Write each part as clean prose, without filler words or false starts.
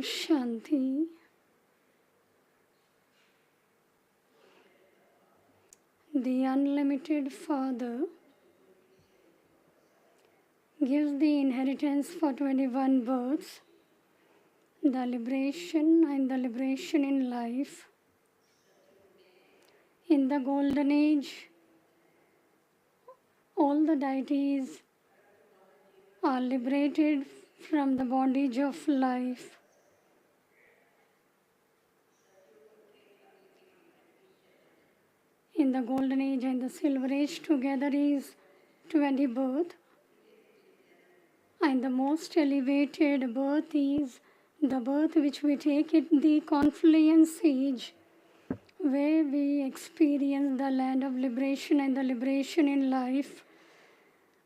Shanti. The unlimited Father gives the inheritance for 21 births, the liberation and the liberation in life. In the golden age, all the deities are liberated from the bondage of life. In the golden age and the silver age together is 20 birth, and the most elevated birth is the birth which we take in the confluence age, where we experience the land of liberation and the liberation in life.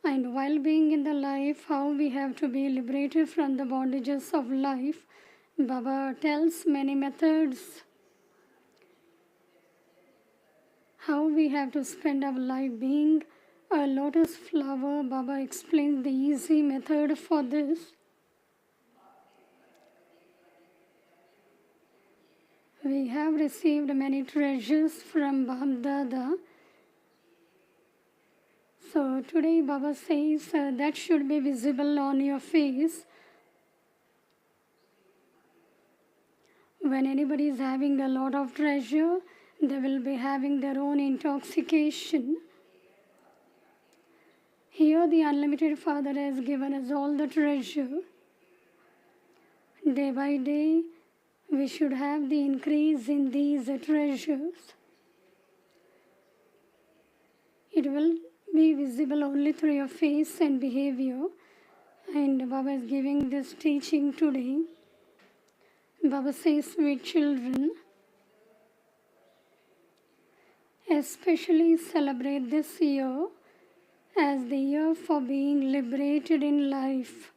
And while being in the life, how we have to be liberated from the bondages of life. Baba tells many methods how we have to spend our life being a lotus flower. Baba explains the easy method for this. We have received many treasures from Bab Dada. So today Baba says that should be visible on your face. When anybody is having a lot of treasure, they will be having their own intoxication. Here the unlimited Father has given us all the treasure. Day by day, we should have the increase in these treasures. It will be visible only through your face and behavior. And Baba is giving this teaching today. Baba says, sweet children, especially celebrate this year as the year for being liberated in life.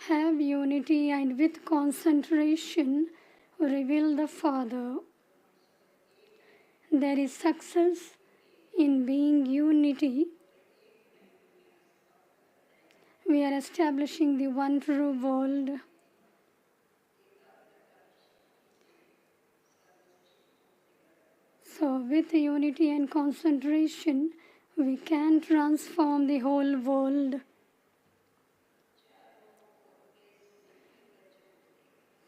Have unity and with concentration reveal the Father. There is success in being unity. We are establishing the one true world. So with unity and concentration, we can transform the whole world.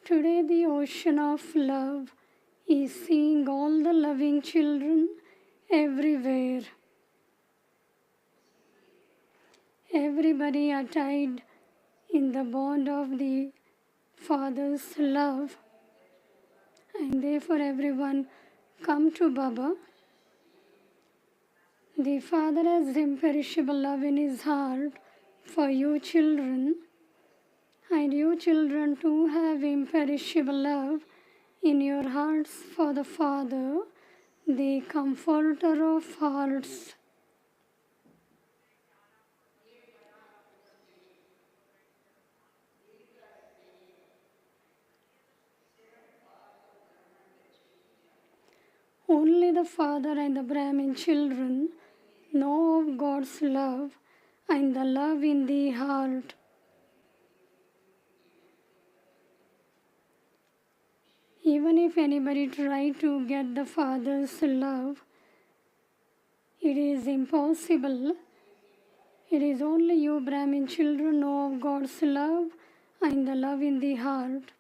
Today the ocean of love is seeing all the loving children everywhere. Everybody are tied in the bond of the Father's love, and therefore everyone come to Baba. The Father has imperishable love in his heart for you children, and you children too have imperishable love in your hearts for the Father, the Comforter of hearts. Only the Father and the Brahmin children know of God's love and the love in the heart. Even if anybody try to get the Father's love, it is impossible. It is only you Brahmin children know of God's love and the love in the heart.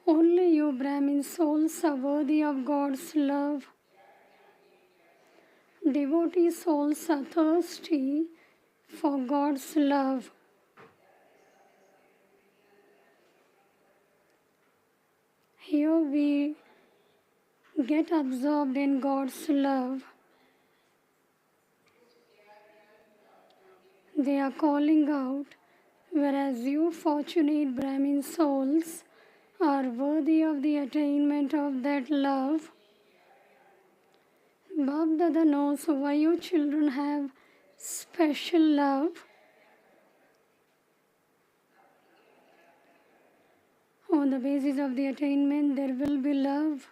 Only you Brahmin souls are worthy of God's love. Devotee souls are thirsty for God's love. Here we get absorbed in God's love. They are calling out, whereas you fortunate Brahmin souls are worthy of the attainment of that love. Bab Dada knows why you children have special love. On the basis of the attainment, there will be love.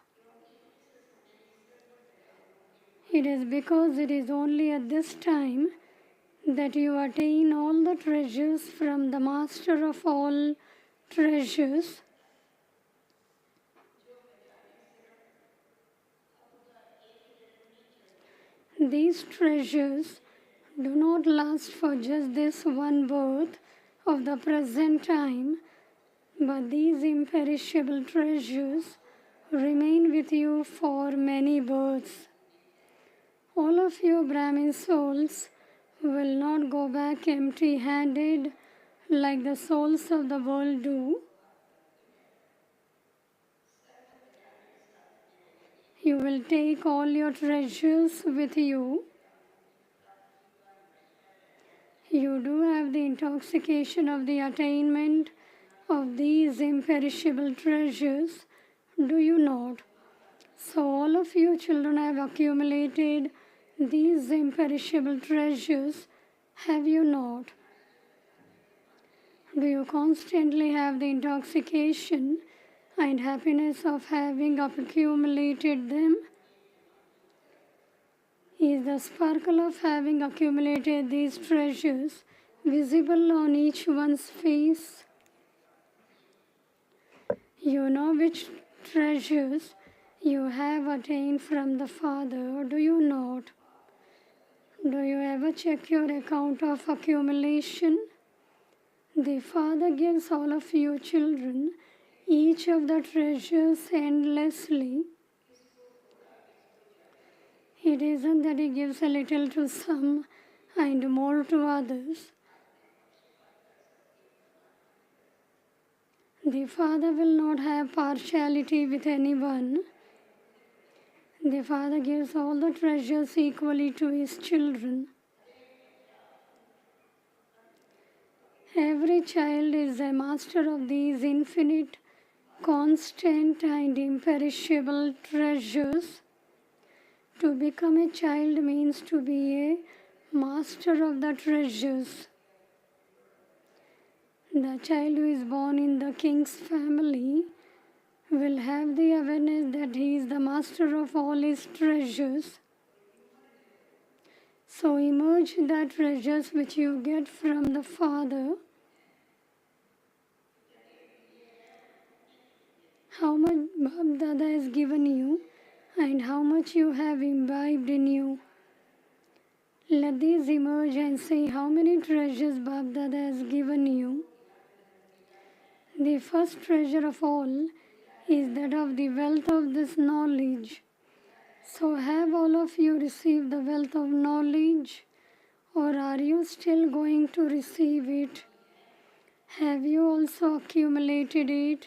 It is because it is only at this time that you attain all the treasures from the Master of all treasures. These treasures do not last for just this one birth of the present time, but these imperishable treasures remain with you for many births. All of you Brahmin souls will not go back empty-handed like the souls of the world do. You will take all your treasures with you. You do have the intoxication of the attainment of these imperishable treasures, do you not? So all of you children have accumulated these imperishable treasures, have you not? Do you constantly have the intoxication and happiness of having accumulated them? Is the sparkle of having accumulated these treasures visible on each one's face? You know which treasures you have attained from the Father, do you not? Do you ever check your account of accumulation? The Father gives all of you children each of the treasures endlessly. It isn't that He gives a little to some and more to others. The Father will not have partiality with anyone. The Father gives all the treasures equally to His children. Every child is a master of these infinite, constant and imperishable treasures. To become a child means to be a master of the treasures. The child who is born in the king's family will have the awareness that he is the master of all his treasures. So emerge the treasures which you get from the Father. How much Bab Dada has given you and how much you have imbibed in you. Let these emerge and say how many treasures Bab Dada has given you. The first treasure of all is that of the wealth of this knowledge. So have all of you received the wealth of knowledge, or are you still going to receive it? Have you also accumulated it?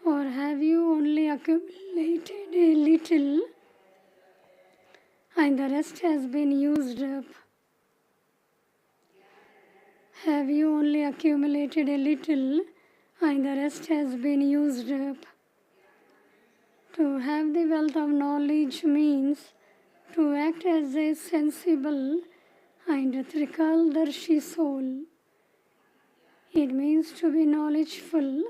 Or have you only accumulated a little and the rest has been used up? Have you only accumulated a little and the rest has been used up? To have the wealth of knowledge means to act as a sensible and Trikaldarshi soul. It means to be knowledgeful.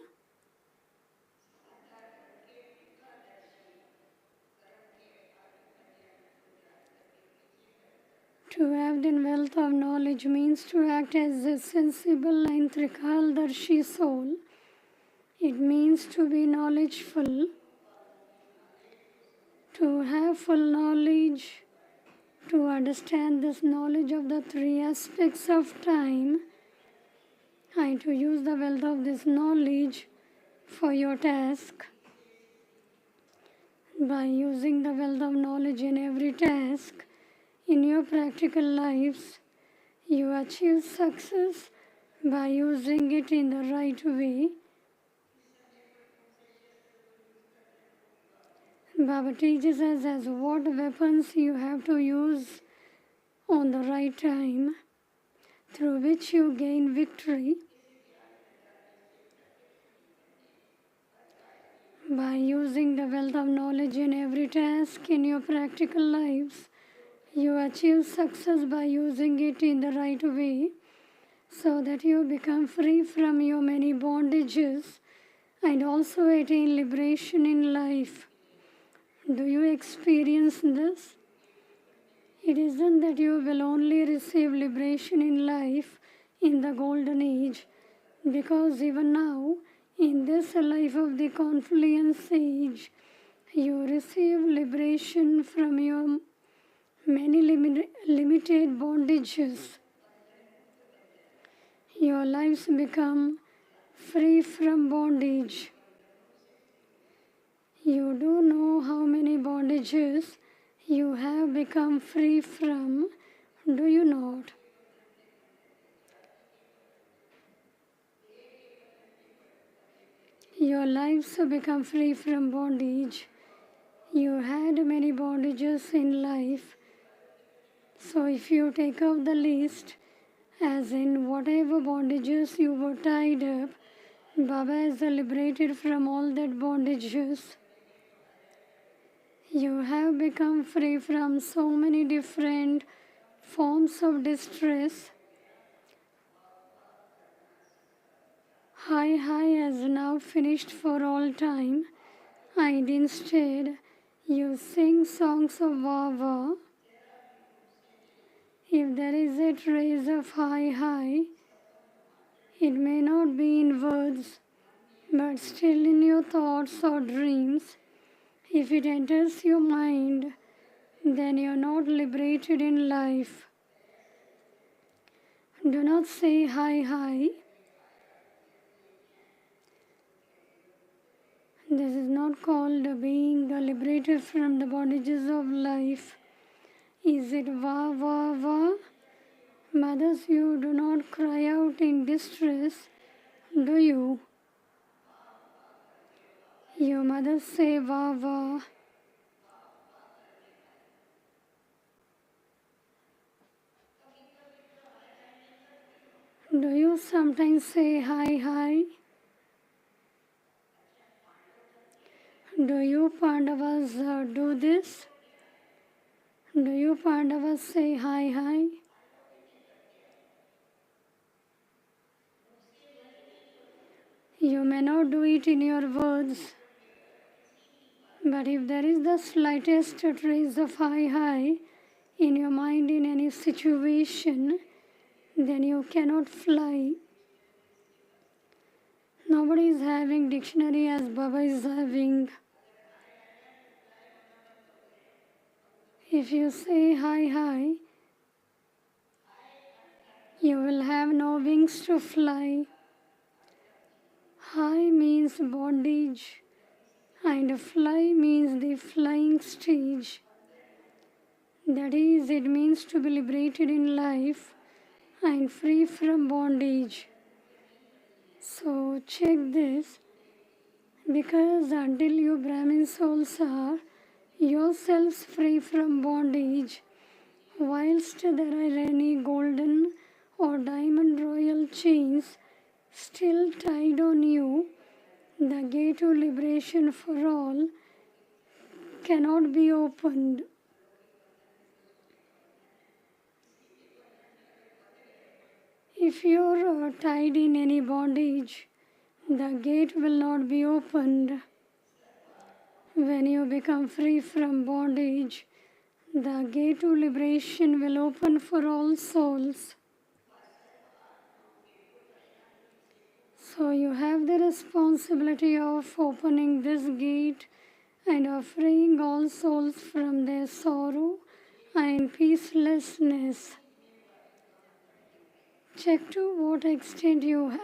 To have the wealth of knowledge means to act as a sensible and Trikaldarshi soul. It means to be knowledgeful. To have full knowledge, to understand this knowledge of the three aspects of time, and to use the wealth of this knowledge for your task. By using the wealth of knowledge in every task, in your practical lives, you achieve success by using it in the right way. Baba teaches us as what weapons you have to use on the right time, through which you gain victory. By using the wealth of knowledge in every task in your practical lives, you achieve success by using it in the right way, so that you become free from your many bondages and also attain liberation in life. Do you experience this? It isn't that you will only receive liberation in life in the golden age, because even now, in this life of the confluence age, you receive liberation from your many limited bondages. Your lives become free from bondage. You do know how many bondages you have become free from, do you not? Your lives have become free from bondage. You had many bondages in life. So if you take out the list, as in whatever bondages you were tied up, Baba is liberated from all that bondages. You have become free from so many different forms of distress. Hi has now finished for all time, and instead you sing songs of Baba. If there is a trace of hi, it may not be in words, but still in your thoughts or dreams. If it enters your mind, then you are not liberated in life. Do not say hi. This is not called being liberated from the bondages of life. Is it wah? Mothers, you do not cry out in distress, do you? Your mothers say wah. Do you sometimes say hi? Do you Pandavas do this? Do you Pandavas say hi? You may not do it in your words, but if there is the slightest trace of hi in your mind in any situation, then you cannot fly. Nobody is having dictionary as Baba is having. If you say hi, you will have no wings to fly. Hi means bondage, and fly means the flying stage. That is, it means to be liberated in life and free from bondage. So check this, because until you Brahmin souls are yourselves free from bondage, whilst there are any golden or diamond royal chains still tied on you, the gate to liberation for all cannot be opened. If you are tied in any bondage, the gate will not be opened. When you become free from bondage, the gate to liberation will open for all souls. So you have the responsibility of opening this gate and of freeing all souls from their sorrow and peacelessness. Check to what extent you have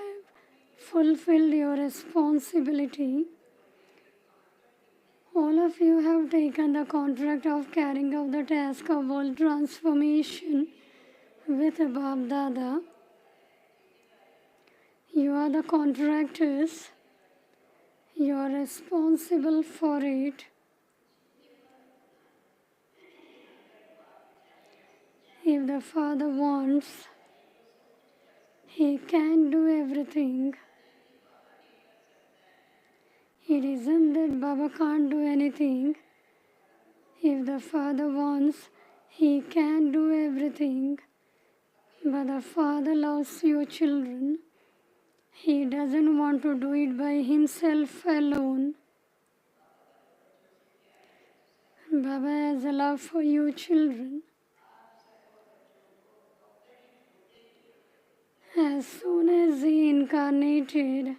fulfilled your responsibility. All of you have taken the contract of carrying out the task of world transformation with Bab Dada. You are the contractors. You are responsible for it. If the Father wants, He can do everything. It isn't that Baba can't do anything. If the Father wants, He can do everything. But the Father loves you children. He doesn't want to do it by Himself alone. Baba has a love for you children. As soon as he incarnated,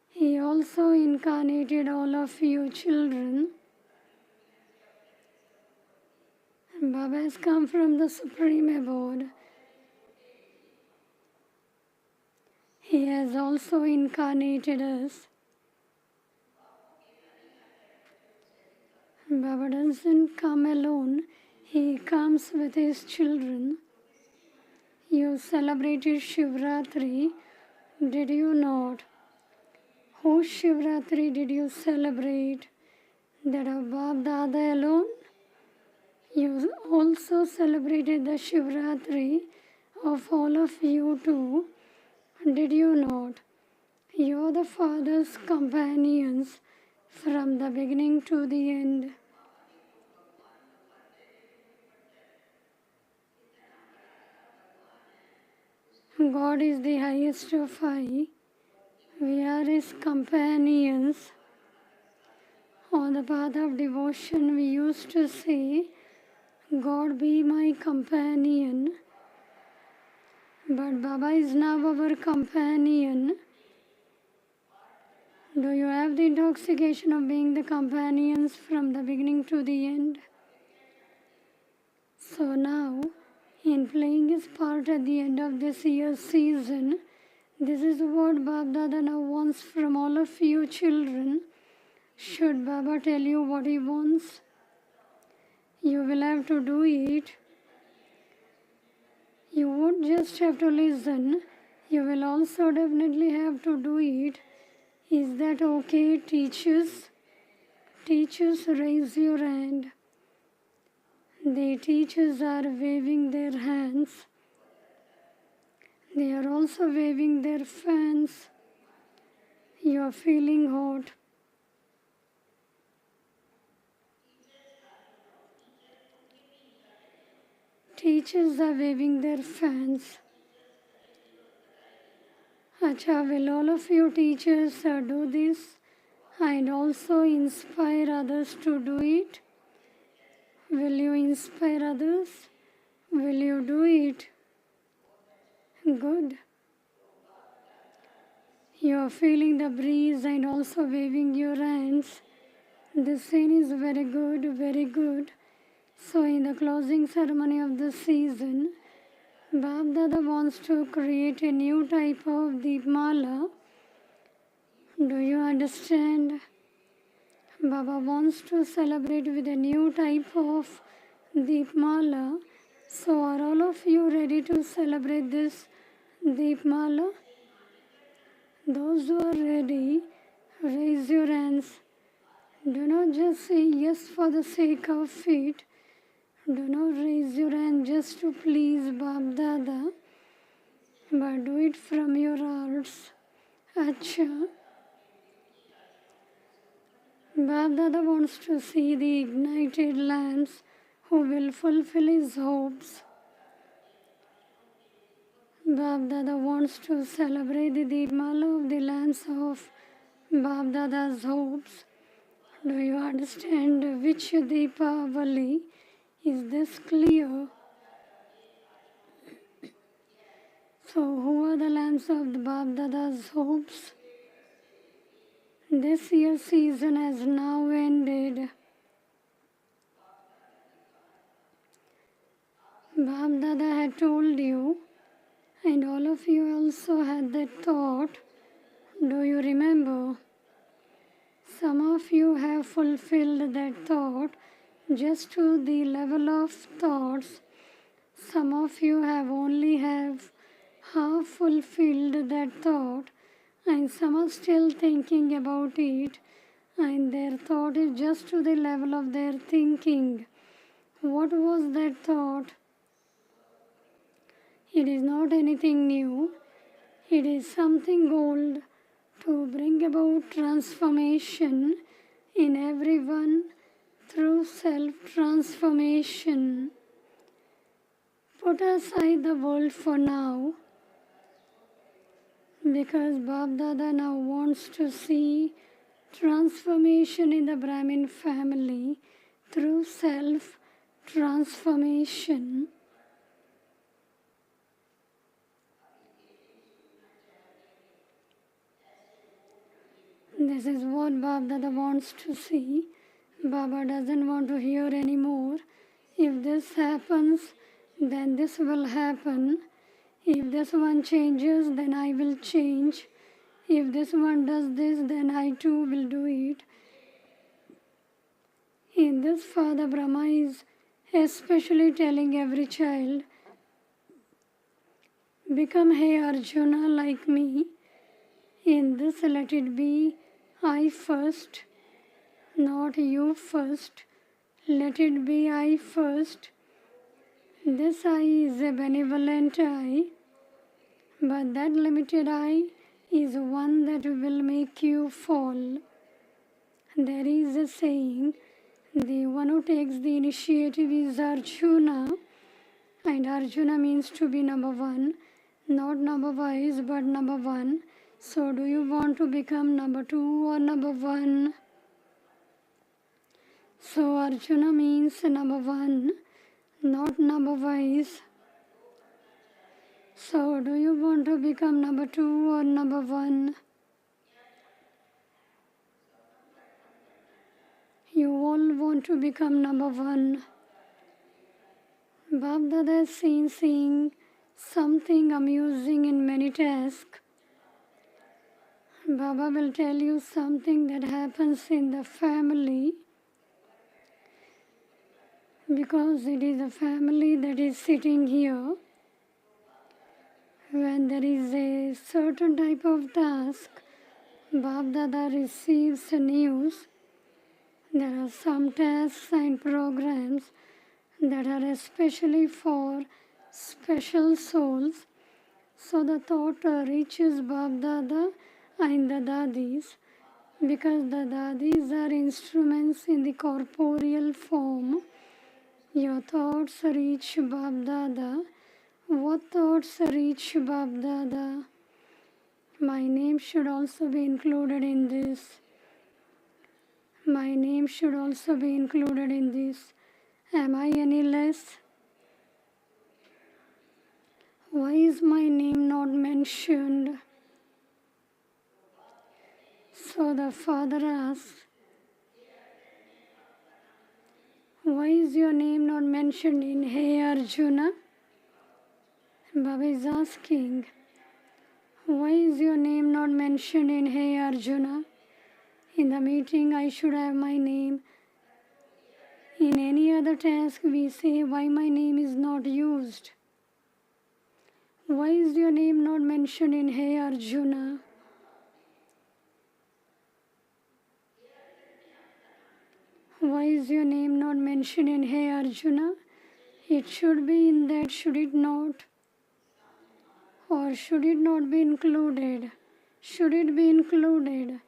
he also incarnated all of you children. And Baba has come from the Supreme Abode. He has also incarnated us. Baba doesn't come alone, he comes with his children. You celebrated Shivratri, did you not? Whose Shivratri did you celebrate? That of Bab Dada alone? You also celebrated the Shivratri of all of you too, did you not? You are the Father's companions from the beginning to the end. God is the highest of high. We are His companions. On the path of devotion, we used to say, God be my companion. But Baba is now our companion. Do you have the intoxication of being the companions from the beginning to the end? So now, in playing his part at the end of this year's season, this is what Bab Dada now wants from all of you children. Should Baba tell you what he wants, you will have to do it. You won't just have to listen, you will also definitely have to do it. Is that okay, teachers? Teachers, raise your hand. The teachers are waving their hands. They are also waving their fans. You are feeling hot. Teachers are waving their fans. Acha, will all of you teachers do this and also inspire others to do it? Will you inspire others? Will you do it? Good. You are feeling the breeze and also waving your hands. This scene is very good, very good. So in the closing ceremony of the season, Bab Dada wants to create a new type of Deepmala. Do you understand? Baba wants to celebrate with a new type of Deepmala. So are all of you ready to celebrate this Deepmala? Those who are ready, raise your hands. Do not just say yes for the sake of it. Do not raise your hand just to please Bab Dada, but do it from your hearts. Acha. Bab Dada wants to see the ignited lamps who will fulfill his hopes. Bab Dada wants to celebrate the Deepmala of the lamps of Bab Dada's hopes. Do you understand which Deepavali? Is this clear? So who are the lamps of the Bab Dada's hopes? This year's season has now ended. Bab Dada had told you, and all of you also had that thought. Do you remember? Some of you have fulfilled that thought just to the level of thoughts. Some of you have only half fulfilled that thought, and some are still thinking about it, and their thought is just to the level of their thinking. What was that thought? It is not anything new. It is something old to bring about transformation in everyone through self-transformation. Put aside the world for now, because Bab Dada now wants to see transformation in the Brahmin family through self-transformation. This is what Baba wants to see. Baba doesn't want to hear anymore. If this happens, then this will happen. If this one changes, then I will change. If this one does this, then I too will do it. In this, Father Brahma is especially telling every child, become Hey Arjuna like me. In this, let it be I first, not you first. Let it be I first. This I is a benevolent I, but that limited I is one that will make you fall. There is a saying, the one who takes the initiative is Arjuna, and Arjuna means to be number one, not number wise but number one. So do you want to become number two or number one? So Arjuna means number one, not number wise. So do you want to become number two or number one? You all want to become number one. Bab Dada is seen seeing something amusing in many tasks. Baba will tell you something that happens in the family, because it is the family that is sitting here. When there is a certain type of task, Bab Dada receives news. There are some tasks and programs that are especially for special souls. So the thought reaches Bab Dada and the Dadis, because the Dadis are instruments in the corporeal form. Your thoughts reach Bab Dada. What thoughts reach Bab Dada? My name should also be included in this. My name should also be included in this. Am I any less? Why is my name not mentioned? So the father asks, why is your name not mentioned in Hey Arjuna? Baba is asking, why is your name not mentioned in Hey Arjuna? In the meeting I should have my name. In any other task we say why my name is not used. Why is your name not mentioned in Hey Arjuna? Why is your name not mentioned in Hey Arjuna? It should be in that, should it not? Or should it not be included? Should it be included?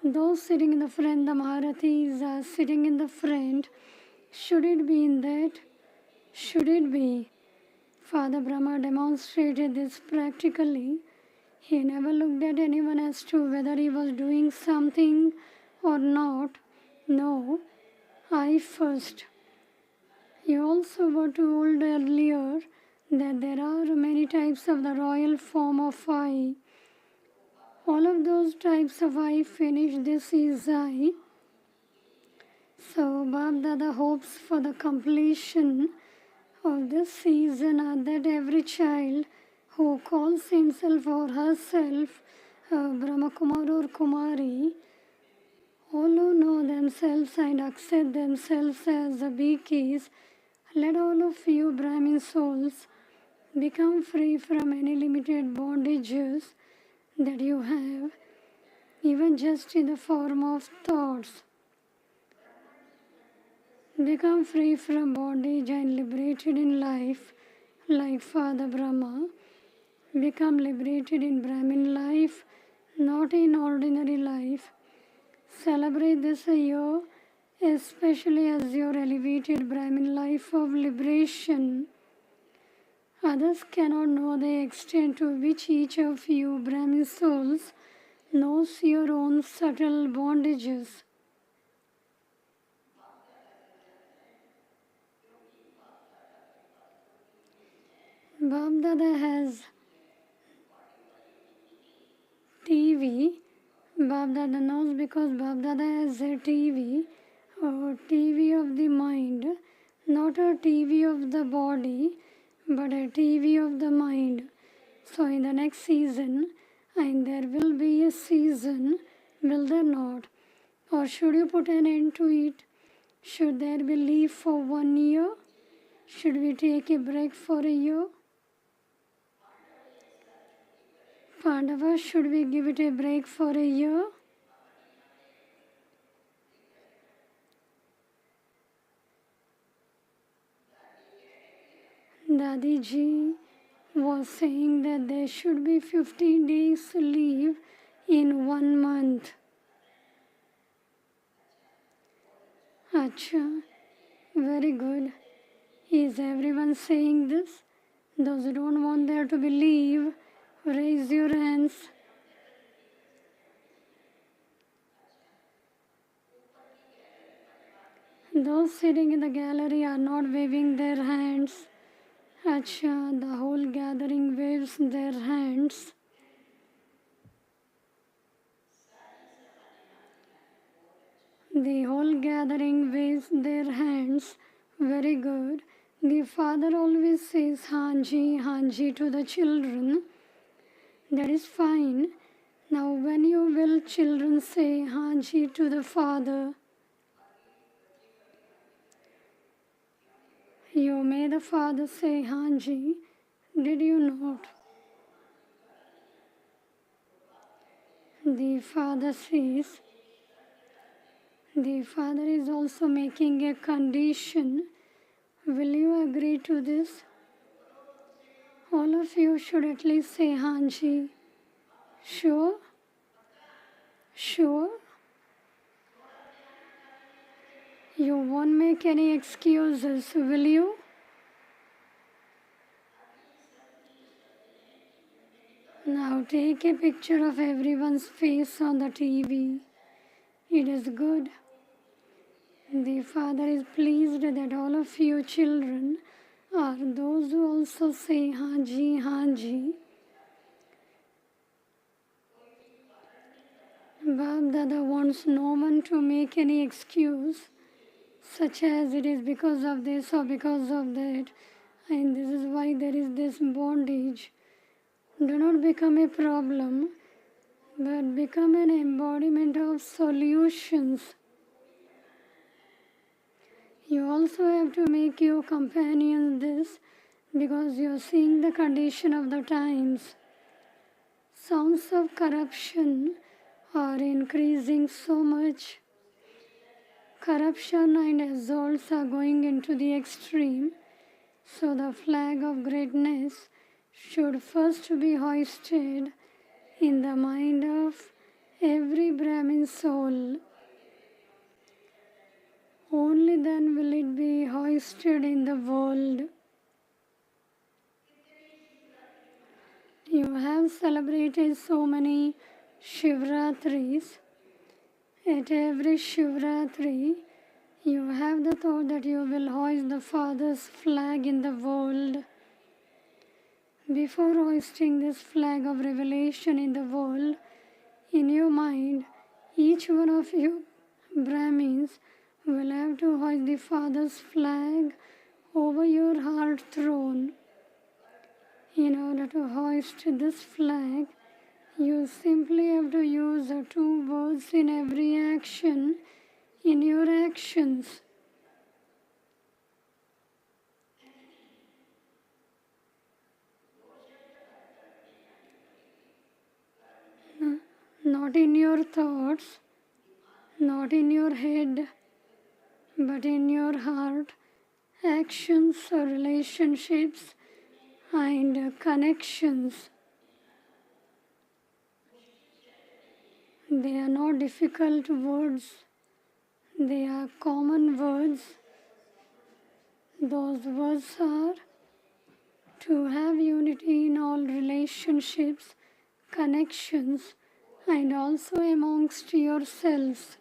Those sitting in the front, the Maharathis are sitting in the front. Should it be in that? Should it be? Father Brahma demonstrated this practically. He never looked at anyone as to whether he was doing something or not. No, I first. You also were told earlier that there are many types of the royal form of I. All of those types of I finish, this is I. So Bab Dada hopes for the completion of this season that every child who calls himself or herself Brahma Kumar or Kumari, all who know themselves and accept themselves as the Bhikis, let all of you Brahmin souls become free from any limited bondages that you have, even just in the form of thoughts. Become free from bondage and liberated in life, like Father Brahma. Become liberated in Brahmin life, not in ordinary life. Celebrate this year, especially as your elevated Brahmin life of liberation. Others cannot know the extent to which each of you Brahmin souls knows your own subtle bondages. Bab Dada has TV. Bab Dada knows because Bab Dada has a TV, or TV of the mind, not a TV of the body, but a TV of the mind. So in the next season, and there will be a season, will there not? Or should you put an end to it? Should there be leave for 1 year? Should we take a break for a year? Pandavas, should we give it a break for a year? Dadiji was saying that there should be 50 days leave in 1 month. Acha, very good. Is everyone saying this? Those who don't want there to be leave, raise your hands. Those sitting in the gallery are not waving their hands. Acha, the whole gathering waves their hands. The whole gathering waves their hands. Very good. The father always says Hanji, Hanji to the children. That is fine. Now when you will children say Hanji to the father, you made the father say Hanji. Did you not? The father says, the father is also making a condition. Will you agree to this? All of you should at least say Hanji. Sure? Sure? You won't make any excuses, will you? Now take a picture of everyone's face on the TV. It is good. The father is pleased that all of you children are those who also say Hanji, Hanji. Bab Dada wants no one to make any excuse, such as it is because of this or because of that, and this is why there is this bondage. Do not become a problem, but become an embodiment of solutions. You also have to make your companions this, because you are seeing the condition of the times. Sounds of corruption are increasing so much. Corruption and assaults are going into the extreme. So the flag of greatness should first be hoisted in the mind of every Brahmin soul. Only then will it be hoisted in the world. You have celebrated so many Shivratris. At every Shivratri, you have the thought that you will hoist the Father's flag in the world. Before hoisting this flag of revelation in the world, in your mind, each one of you Brahmins will have to hoist the Father's flag over your heart throne. In order to hoist this flag, you simply have to use the 2 words in every action, in your actions. Not in your thoughts, not in your head, but in your heart, actions or relationships and connections. They are not difficult words, they are common words. Those words are to have unity in all relationships, connections, and also amongst yourselves.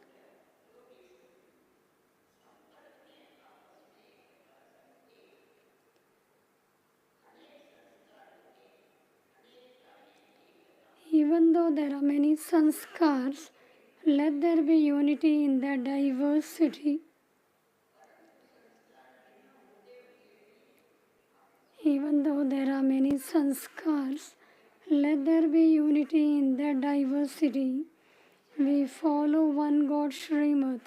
Even though there are many sanskars, let there be unity in their diversity. Even though there are many sanskars, let there be unity in their diversity. We follow one God Srimad.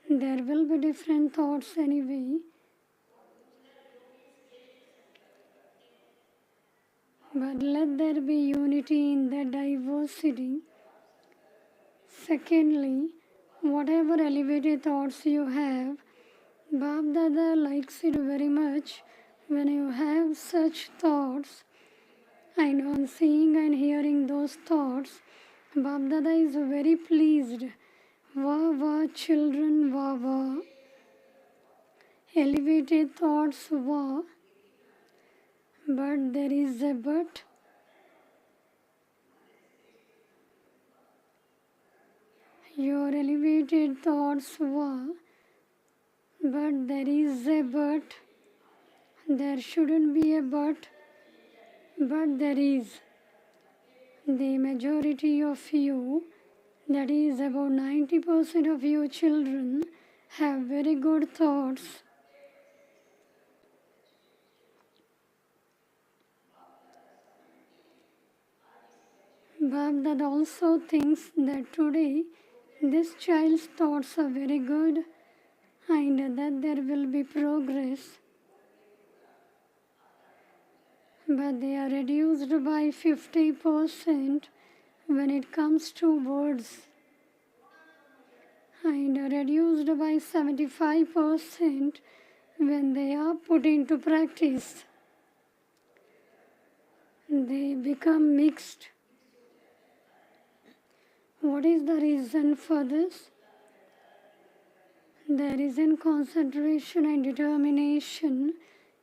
There will be different thoughts anyway. But let there be unity in their diversity. Secondly, whatever elevated thoughts you have, Bab Dada likes it very much when you have such thoughts, and on seeing and hearing those thoughts, Bab Dada is very pleased. Wah wah children, wah wah. Elevated thoughts, wah. But there is a but. Your elevated thoughts, wah. But there is a but. There shouldn't be a but there is. The majority of you, that is about 90% of you children, have very good thoughts. Bab Dada also thinks that today this child's thoughts are very good and that there will be progress. But they are reduced by 50% when it comes to words and reduced by 75% when they are put into practice. They become mixed. What is the reason for this? There is a concentration and determination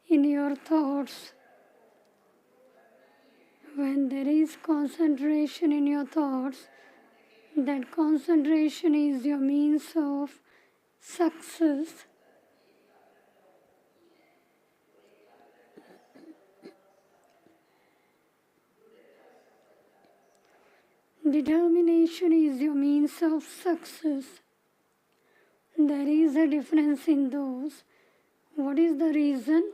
in your thoughts. When there is concentration in your thoughts, that concentration is your means of success. Determination is your means of success. There is a difference in those. What is the reason?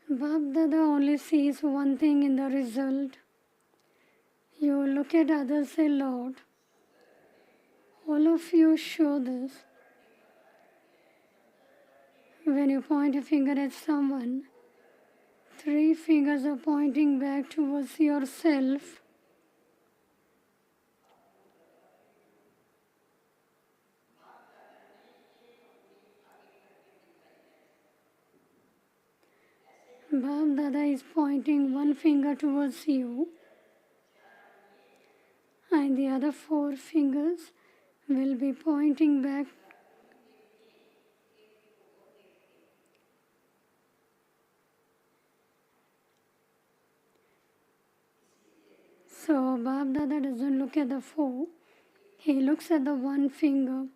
Bab Dada only sees one thing in the result. You look at others a lot. All of you show this. When you point a finger at someone, 3 fingers are pointing back towards yourself. Bab Dada is pointing 1 finger towards you, and the other 4 fingers will be pointing back. So Bab Dada doesn't look at the 4, he looks at the 1 finger.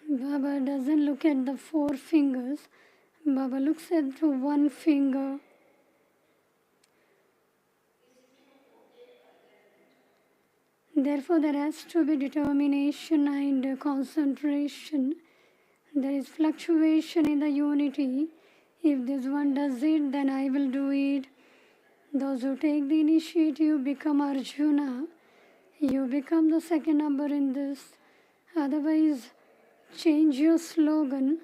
Baba doesn't look at the 4 fingers, Baba looks at 1 finger. Therefore, there has to be determination and concentration. There is fluctuation in the unity. If this one does it, then I will do it. Those who take the initiative become Arjuna. You become the second number in this. Otherwise, change your slogan.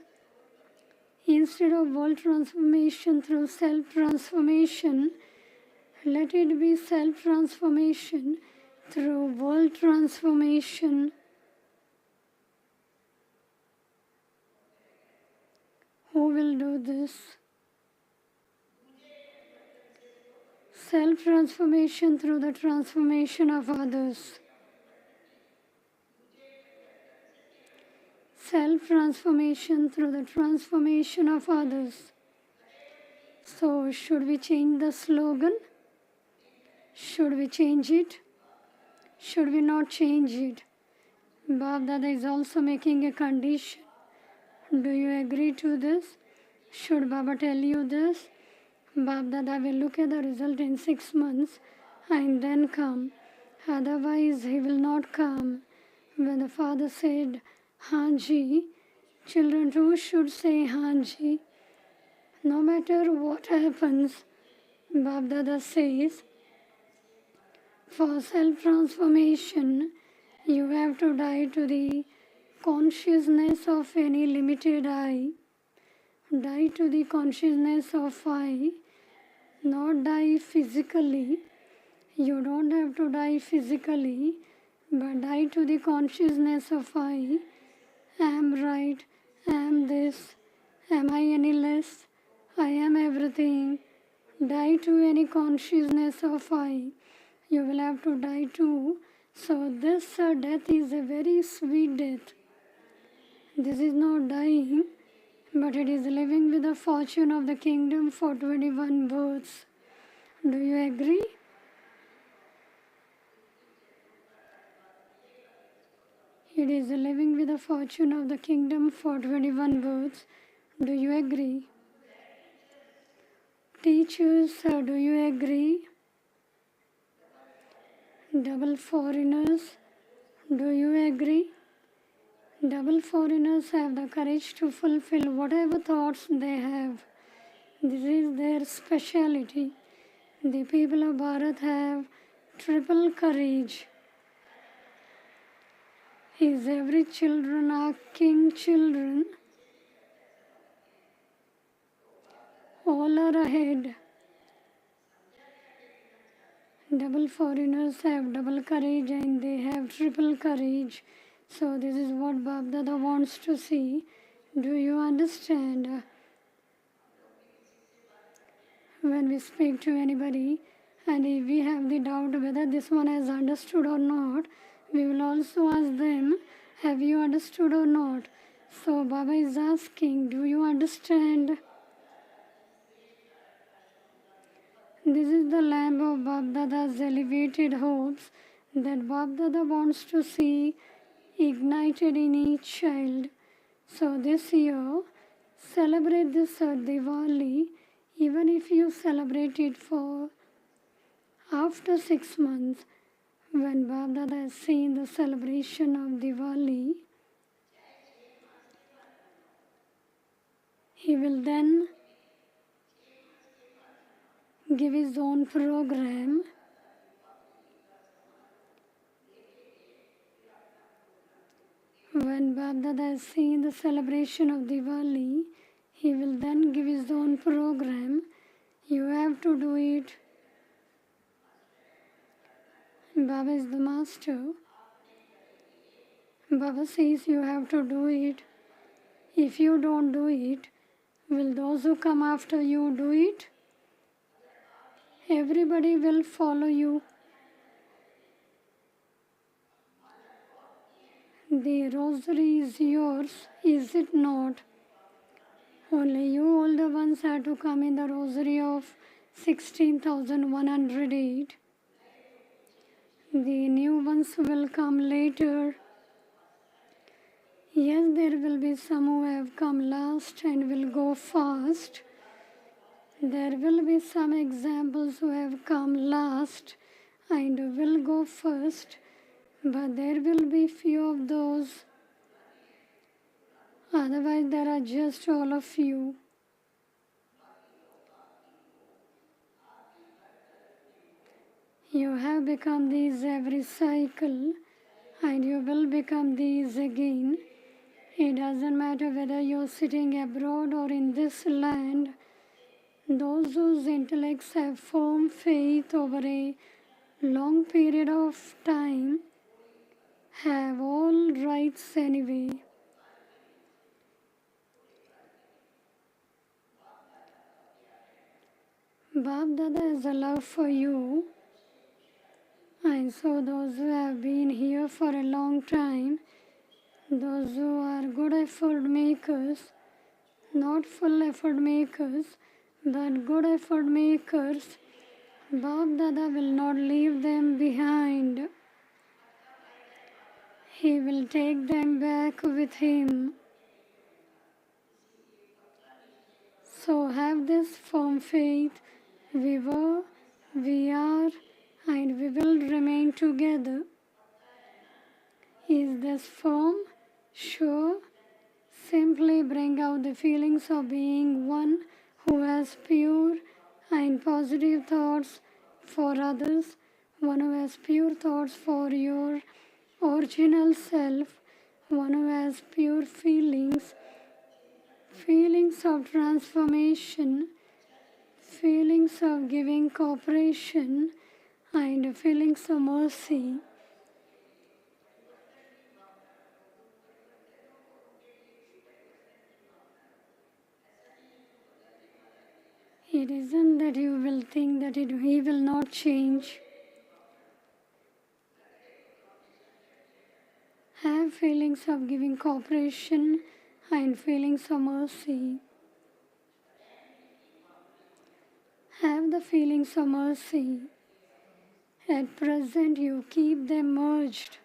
Instead of world transformation through self-transformation, let it be self-transformation through world transformation. Who will do this? Self-transformation through the transformation of others. Self-transformation through the transformation of others. So, should we change the slogan? Should we change it? Should we not change it? Bab Dada is also making a condition. Do you agree to this? Should Baba tell you this? Bab Dada will look at the result in 6 months and then come. Otherwise, he will not come. When the father said, Hanji, children too should say Hanji. No matter what happens, Bab Dada says, for self-transformation, you have to die to the consciousness of any limited I. Die to the consciousness of I, not die physically. You don't have to die physically, but die to the consciousness of I. Am right, am this, am I any less? I am everything. Die to any consciousness of I. You will have to die too. So this death is a very sweet death. This is not dying, but it is living with the fortune of the kingdom for 21 births. Do you agree? It is living with the fortune of the kingdom for 21 births. Do you agree? Teachers, do you agree? Double foreigners, do you agree? Double foreigners have the courage to fulfill whatever thoughts they have. This is their speciality. The people of Bharat have triple courage. Is every children are king children? All are ahead. Double foreigners have double courage and they have triple courage. So this is what Bab Dada wants to see. Do you understand? When we speak to anybody and if we have the doubt whether this one has understood or not, we will also ask them, have you understood or not? So Baba is asking, do you understand? This is the lamp of Bab Dada's elevated hopes that Bab Dada wants to see ignited in each child. So this year, celebrate this Diwali, even if you celebrate it for after 6 months. When Bab Dada has seen the celebration of Diwali, he will then give his own program. When Bab Dada has seen the celebration of Diwali, he will then give his own program. You have to do it. Baba is the master. Baba says you have to do it. If you don't do it, will those who come after you do it? Everybody will follow you. The rosary is yours, is it not? Only you older ones have to come in the rosary of 16,108. The new ones will come later. Yes, there will be some who have come last and will go fast. There will be some examples who have come last and will go first, but there will be few of those. Otherwise, there are just all of you. You have become these every cycle and you will become these again. It doesn't matter whether you're sitting abroad or in this land. Those whose intellects have firm faith over a long period of time have all rights anyway. Bab Dada has a love for you, and so those who have been here for a long time, those who are good effort makers, not full effort makers, but good effort makers, Bab Dada will not leave them behind. He will take them back with him. So have this firm faith. We were, we are, and we will remain together. Is this firm? Sure. Simply bring out the feelings of being one who has pure and positive thoughts for others, one who has pure thoughts for your original self, one who has pure feelings, feelings of transformation, feelings of giving cooperation, and feelings of mercy. It isn't that you will think that he will not change. Have feelings of giving cooperation and feelings of mercy. Have the feelings of mercy. At present, you keep them merged.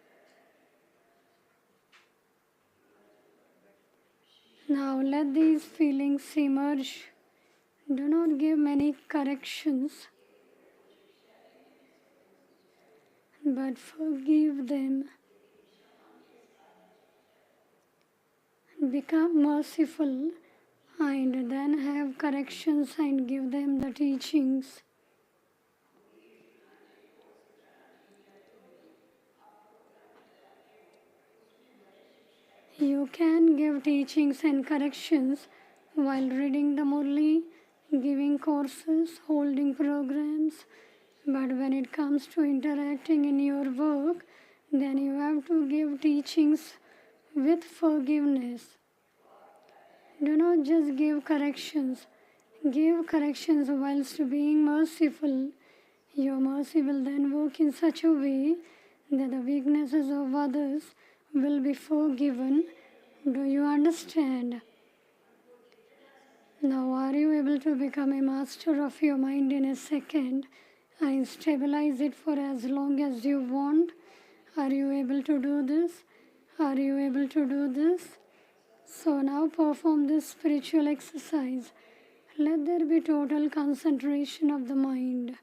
Now let these feelings emerge. Do not give many corrections, but forgive them. Become merciful and then have corrections and give them the teachings. You can give teachings and corrections while reading the Murli, giving courses, holding programs, but when it comes to interacting in your work, then you have to give teachings with forgiveness. Do not just give corrections. Give corrections whilst being merciful. Your mercy will then work in such a way that the weaknesses of others will be forgiven. Do you understand? Now, are you able to become a master of your mind in a second and stabilize it for as long as you want? Are you able to do this? Are you able to do this? So now perform this spiritual exercise. Let there be total concentration of the mind.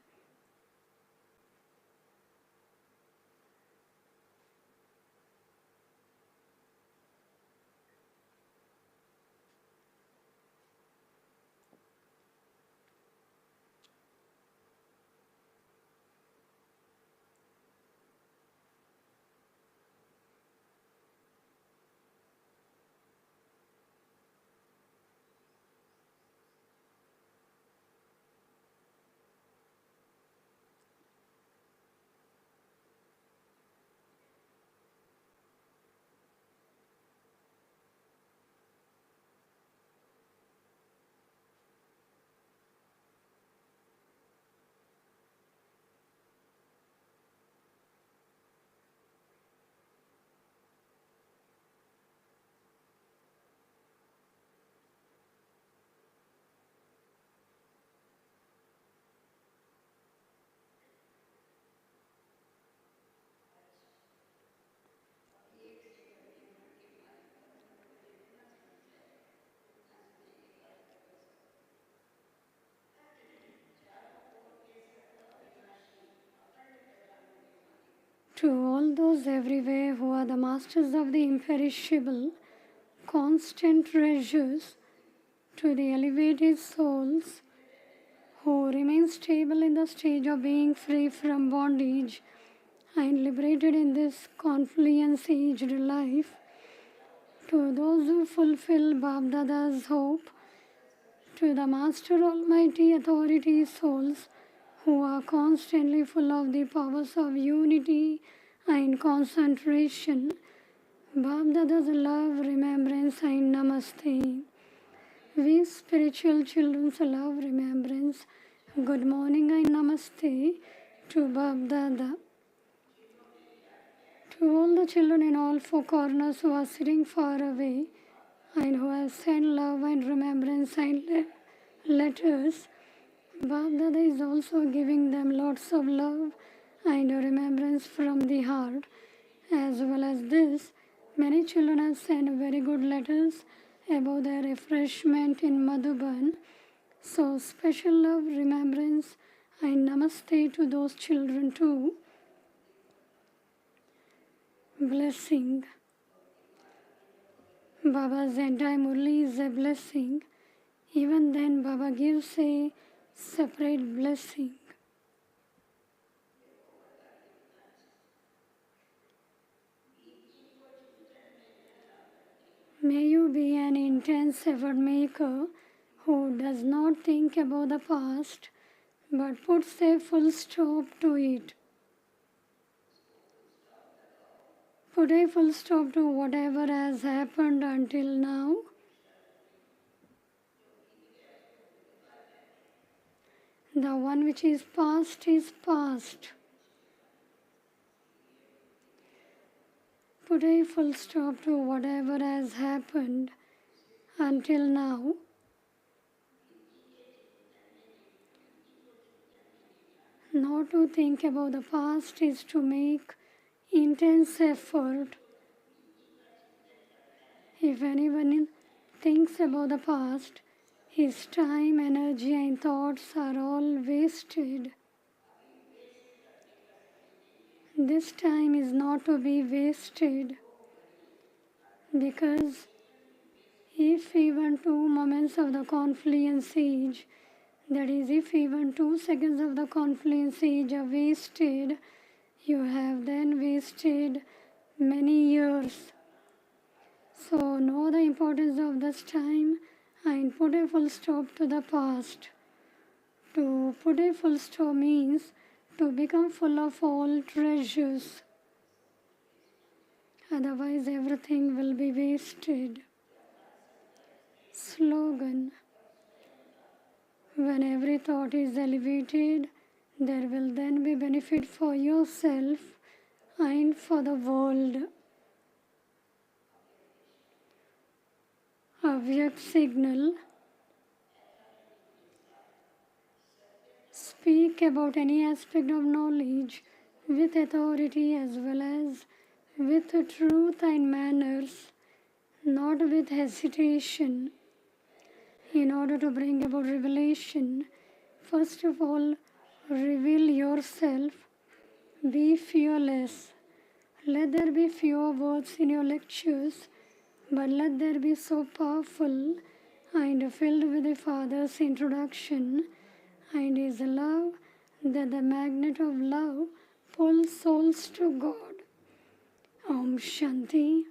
To all those everywhere who are the masters of the imperishable, constant treasures, to the elevated souls who remain stable in the stage of being free from bondage and liberated in this confluence-aged life, to those who fulfill Bab-Dada's hope, to the Master Almighty Authority souls who are constantly full of the powers of unity and concentration, Bab-Dada's love, remembrance and namaste. We spiritual children's love, remembrance, good morning and namaste to Bab-Dada. To all the children in all four corners who are sitting far away and who have sent love and remembrance and letters, Bab-Dada is also giving them lots of love and remembrance from the heart. As well as this, many children have sent very good letters about their refreshment in Madhuban. So special love, remembrance and namaste to those children too. Blessing. Baba's entire Murli is a blessing. Even then Baba gives a separate blessing. May you be an intense effort maker who does not think about the past but puts a full stop to it. Put a full stop to whatever has happened until now. The one which is past is past. Put a full stop to whatever has happened until now. Not to think about the past is to make intense effort. If anyone thinks about the past, his time, energy and thoughts are all wasted. This time is not to be wasted, because if even 2 moments of the confluence age, that is, if even 2 seconds of the confluence age are wasted, you have then wasted many years. So know the importance of this time and put a full stop to the past. To put a full stop means to become full of all treasures. Otherwise everything will be wasted. Slogan. When every thought is elevated, there will then be benefit for yourself and for the world. Avyak signal. Speak about any aspect of knowledge with authority as well as with truth and manners, not with hesitation. In order to bring about revelation, first of all, reveal yourself. Be fearless. Let there be fewer words in your lectures, but let there be so powerful and filled with the Father's introduction and His love that the magnet of love pulls souls to God. Om Shanti.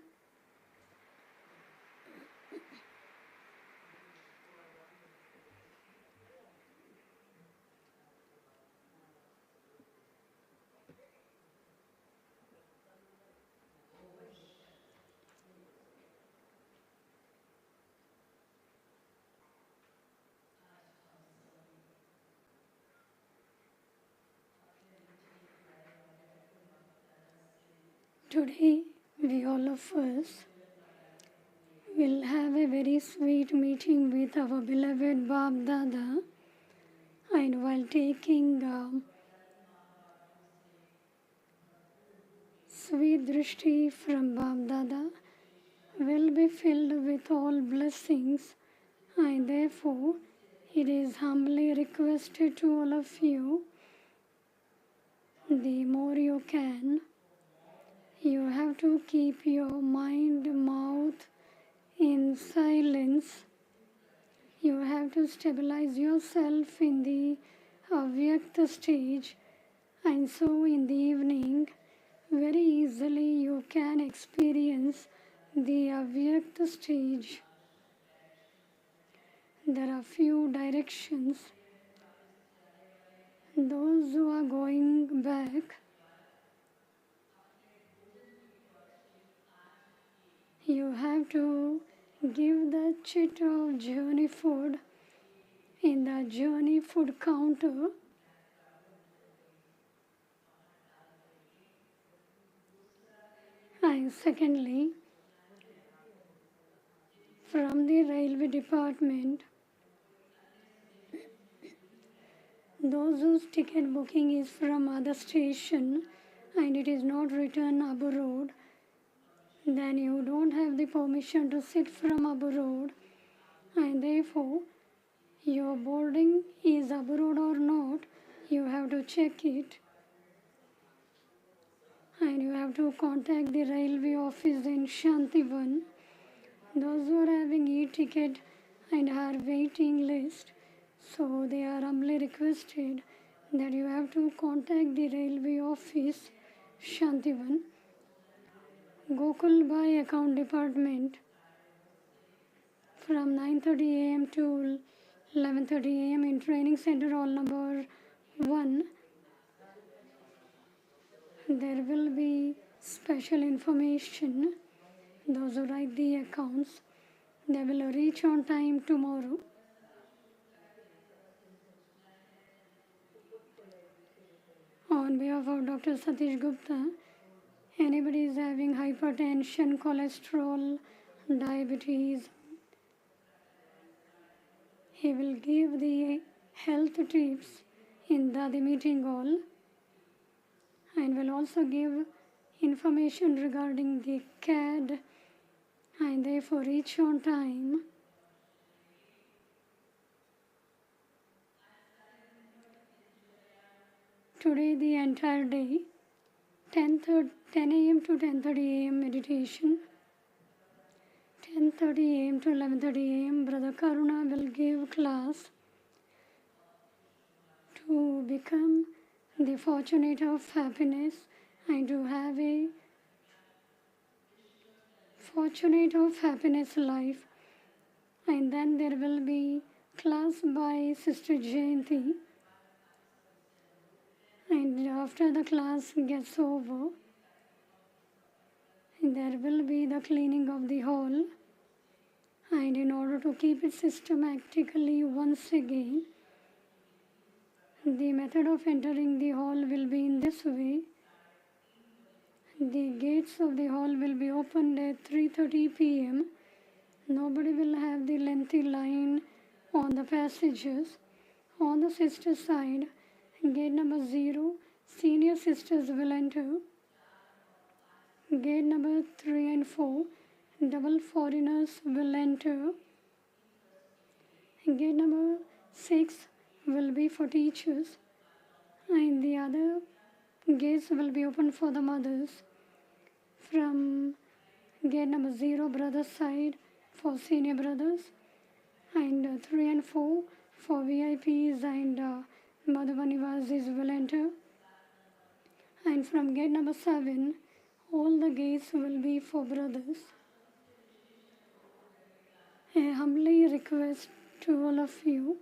Today, we all of us will have a very sweet meeting with our beloved Bab Dada, and while taking sweet drishti from Bab Dada, will be filled with all blessings, and therefore it is humbly requested to all of you, the more you can, you have to keep your mind, mouth in silence. You have to stabilize yourself in the avyakta stage, and so in the evening, very easily you can experience the avyakta stage. There are few directions. Those who are going back, you have to give the chit of journey food in the journey food counter. And secondly, from the railway department, those whose ticket booking is from other station and it is not written abroad, then you don't have the permission to sit from abroad, and therefore your boarding is abroad or not, you have to check it, and you have to contact the railway office in Shantivan. Those who are having e-ticket and are waiting list, so they are humbly requested that you have to contact the railway office, Shantivan, Gokul by account department from 9:30 a.m. to 11:30 a.m. in training center hall number 1. There will be special information. Those who write the accounts, they will reach on time tomorrow. On behalf of Dr. Satish Gupta, anybody is having hypertension, cholesterol, diabetes, he will give the health tips in the meeting hall, and will also give information regarding the CAD, and therefore reach on time. Today the entire day, 10 a.m. to 10:30 a.m. meditation, 10:30 a.m. to 11:30 a.m. Brother Karuna will give class to become the fortunate of happiness and to have a fortunate of happiness life. And then there will be class by Sister Jayanti. And after the class gets over, there will be the cleaning of the hall. And in order to keep it systematically once again, the method of entering the hall will be in this way. The gates of the hall will be opened at 3:30 p.m. Nobody will have the lengthy line on the passages. On the sister side, gate number 0, senior sisters will enter. Gate number 3 and 4, double foreigners will enter. Gate number 6 will be for teachers, and the other gates will be open for the mothers. From gate number 0, brother side for senior brothers, and 3 and 4 for VIPs and Madhuban Nivasis will enter. And from gate number 7, all the gates will be for brothers. I humbly request to all of you,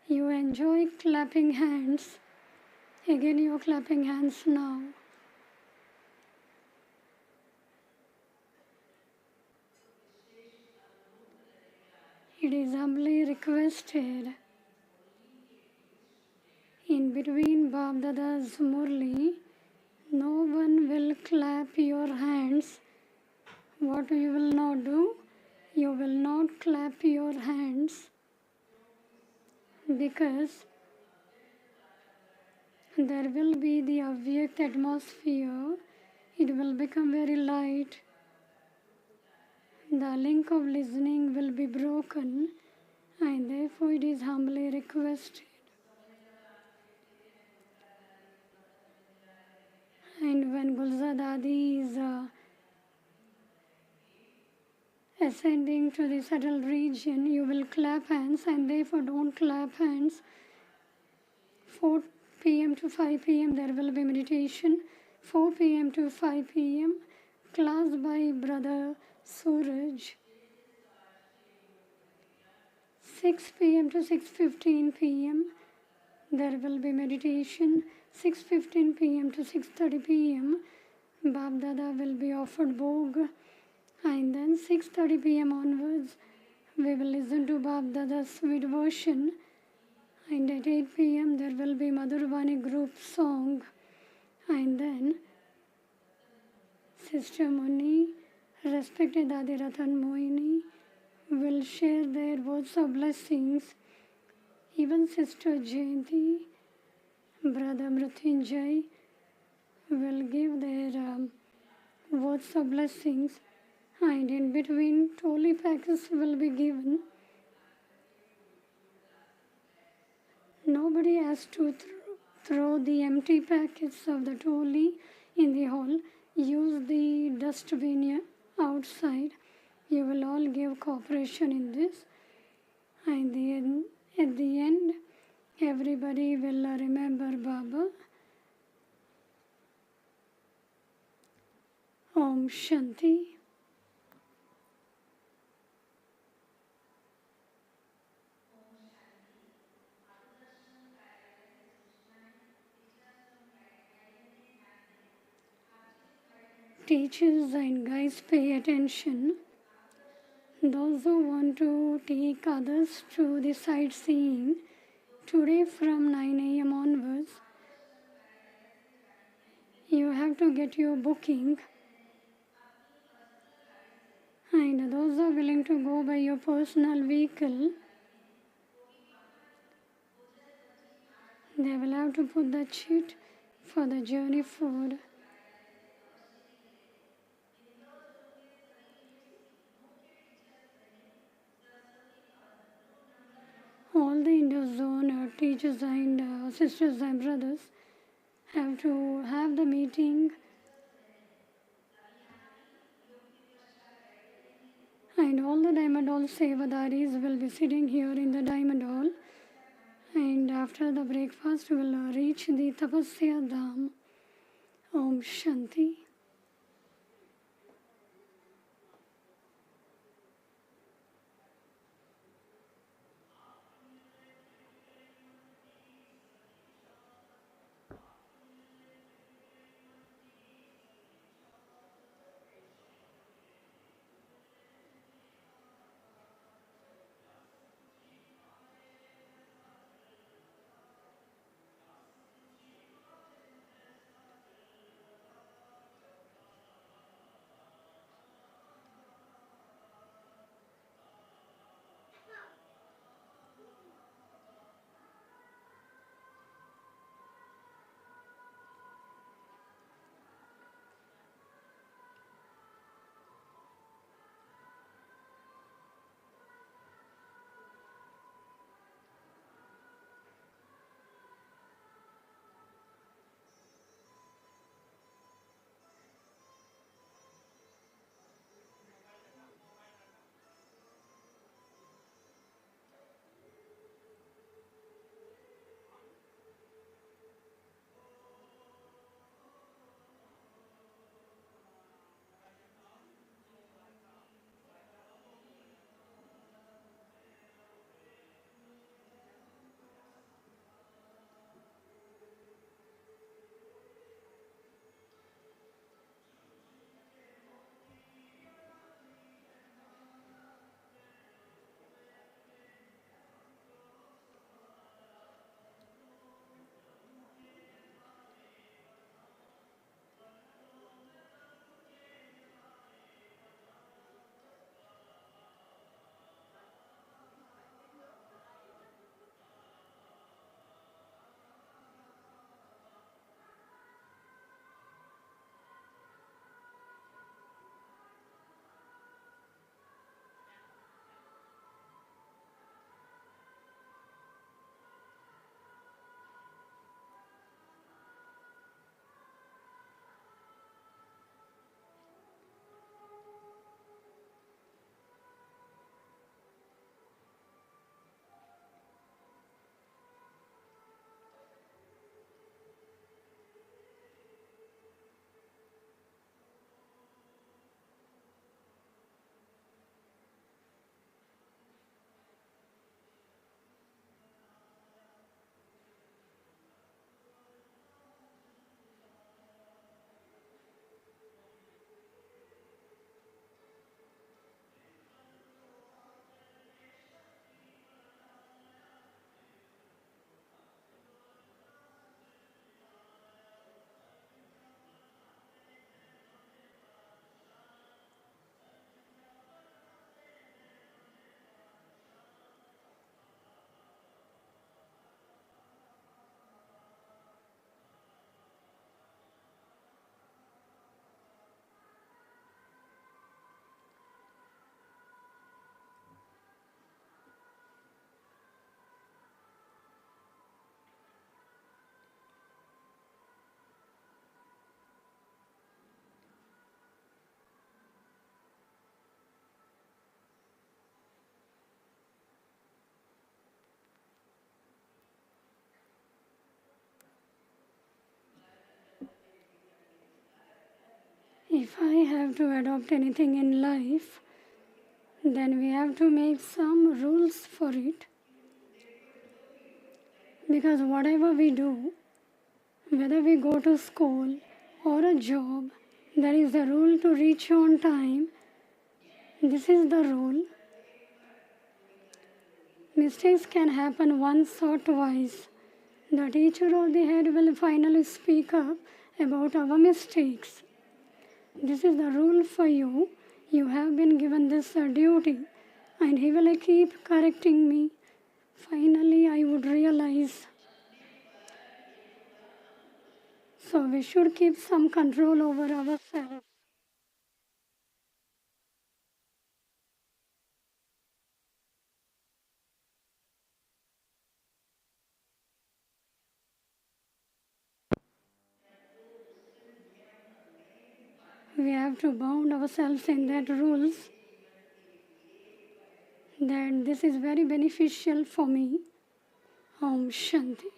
you enjoy clapping hands. Again, you are clapping hands now. It is humbly requested, in between Bab Dada's Murli, no one will clap your hands. What you will not do? You will not clap your hands, because there will be the avyakt atmosphere. It will become very light. The link of listening will be broken, and therefore it is humbly requested. And when Gulzar Dadi is ascending to the subtle region, you will clap hands, and therefore don't clap hands. 4 p.m. to 5 p.m. there will be meditation. 4 p.m. to 5 p.m. class by Brother Suraj. 6 p.m. to 6:15 p.m. there will be meditation. 6:15 p.m. to 6:30 p.m. Bab Dada will be offered Bhog, and then 6:30 p.m. onwards we will listen to Bab Dada's sweet version, and at 8 p.m. there will be Madhurbani group song, and then Sister Muni, respected Adi Ratan Moini, will share their words of blessings. Even Sister Jayanti, Brother Mrityunjay, will give their words of blessings, and in between, toli packets will be given. Nobody has to throw the empty packets of the toli in the hall. Use the dustbin outside. You will all give cooperation in this. And at the end, everybody will remember Baba. Om Shanti. Teachers and guys, pay attention. Those who want to take others to the sightseeing, today from 9 a.m. onwards, you have to get your booking. And those who are willing to go by your personal vehicle, they will have to put the chit for the journey food. All the Indo zone teachers and sisters and brothers have to have the meeting, and all the Diamond Hall Sevadaris will be sitting here in the Diamond Hall, and after the breakfast will reach the Tapasya Dham. Om Shanti. if I have to adopt anything in life, then we have to make some rules for it. Because whatever we do, whether we go to school or a job, there is a rule to reach on time. This is the rule. Mistakes can happen once or twice. The teacher or the head will finally speak up about our mistakes. This is the rule for you. You have been given this duty, and he will keep correcting me. Finally, I would realize. So we should keep some control over ourselves. We have to bound ourselves in that rules, that this is very beneficial for me. Om Shanti.